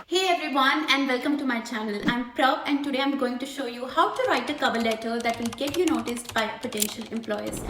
Hey everyone and welcome to my channel. I'm Prav and today I'm going to show you how to write a cover letter that will get you noticed by potential employers.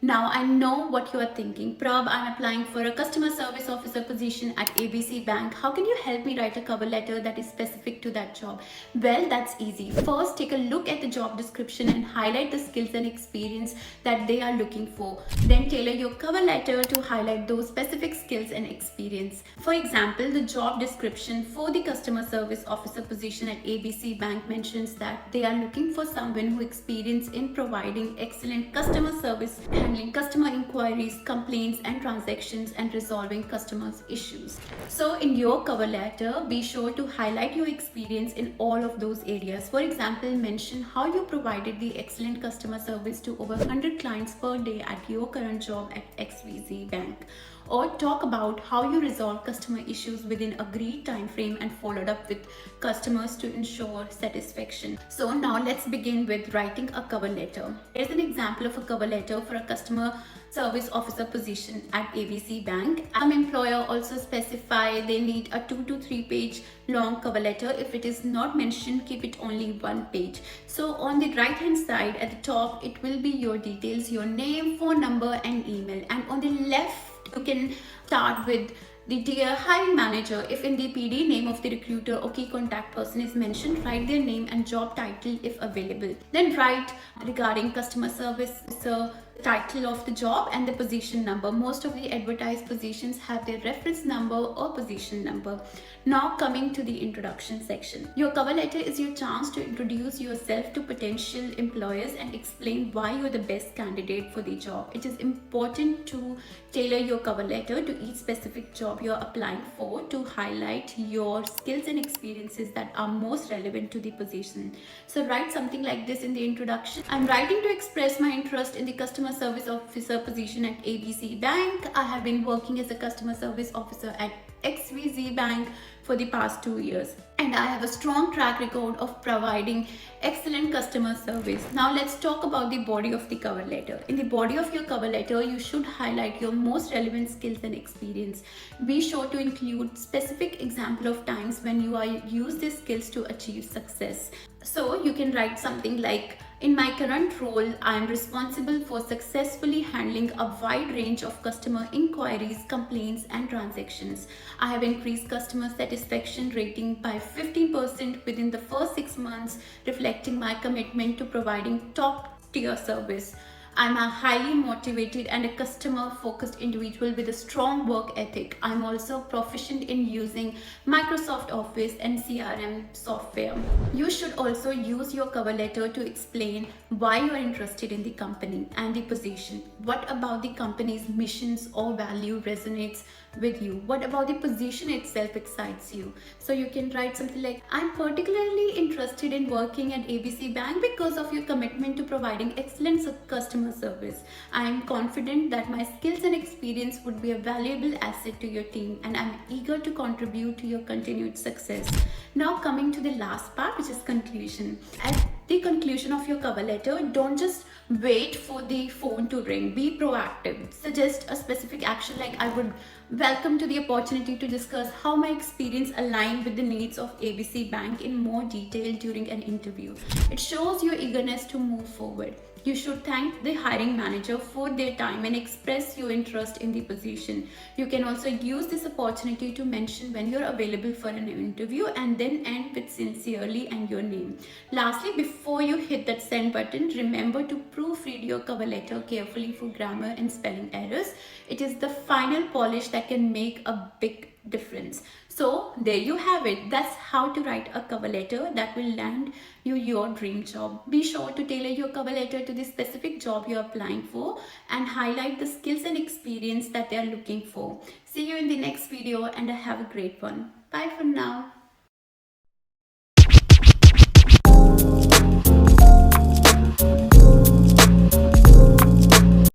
Now I know what you are thinking. Prav, I'm applying for a customer service officer position at ABC Bank. How can you help me write a cover letter that is specific to that job? Well, that's easy. First, take a look at the job description and highlight the skills and experience that they are looking for. Then tailor your cover letter to highlight those specific skills and experience. For example, the job description for the customer service officer position at ABC Bank mentions that they are looking for someone who experience in providing excellent customer service, handling customer inquiries, complaints and transactions, and resolving customers' issues. So in your cover letter, be sure to highlight your experience in all of those areas. For example, mention how you provided the excellent customer service to over 100 clients per day at your current job at XYZ Bank. Or talk about how you resolve customer issues within agreed time frame and followed up with customers to ensure satisfaction. So now let's begin with writing a cover letter. Here's an example of a cover letter for a customer service officer position at ABC Bank. Some employer also specify they need a 2 to 3 page long cover letter. If it is not mentioned, keep it only 1 page. So on the right hand side at the top, it will be your details, your name, phone number and email. And on the left, you can start with the dear hiring manager. If in the PD, name of the recruiter or key contact person is mentioned, write their name and job title if available. Then write regarding customer service, so title of the job and the position number. Most of the advertised positions have their reference number or position number. Now coming to the introduction section. Your cover letter is your chance to introduce yourself to potential employers and explain why you're the best candidate for the job. It is important to tailor your cover letter to each specific job you're applying for to highlight your skills and experiences that are most relevant to the position. So write something like this in the introduction. I'm writing to express my interest in the customer service officer position at ABC Bank. I have been working as a customer service officer at XYZ Bank for the past 2 years and I have a strong track record of providing excellent customer service. Now let's talk about the body of the cover letter. In the body of your cover letter, you should highlight your most relevant skills and experience. Be sure to include specific example of times when you are used these skills to achieve success. So you can write something like, in my current role, I am responsible for successfully handling a wide range of customer inquiries, complaints, and transactions. I have increased customer satisfaction rating by 15% within the first 6 months, reflecting my commitment to providing top-tier service. I'm a highly motivated and a customer-focused individual with a strong work ethic. I'm also proficient in using Microsoft Office and CRM software. You should also use your cover letter to explain why you are interested in the company and the position. What about the company's missions or value resonates with you? What about the position itself excites you? So you can write something like, I'm particularly interested in working at ABC Bank because of your commitment to providing excellent customer service. I am confident that my skills and experience would be a valuable asset to your team and I'm eager to contribute to your continued success. Now coming to the last part, which is conclusion. At the conclusion of your cover letter, don't just wait for the phone to ring. Be proactive. Suggest a specific action like, I would welcome to the opportunity to discuss how my experience align with the needs of ABC Bank in more detail during an interview. It shows your eagerness to move forward. You should thank the hiring manager for their time and express your interest in the position. You can also use this opportunity to mention when you're available for an interview and then end with sincerely and your name. Lastly, before you hit that send button, remember to proofread your cover letter carefully for grammar and spelling errors. It is the final polish that can make a big difference. So there you have it. That's how to write a cover letter that will land you your dream job. Be sure to tailor your cover letter to the specific job you're applying for and highlight the skills and experience that they're looking for. See you in the next video and have a great one. Bye for now.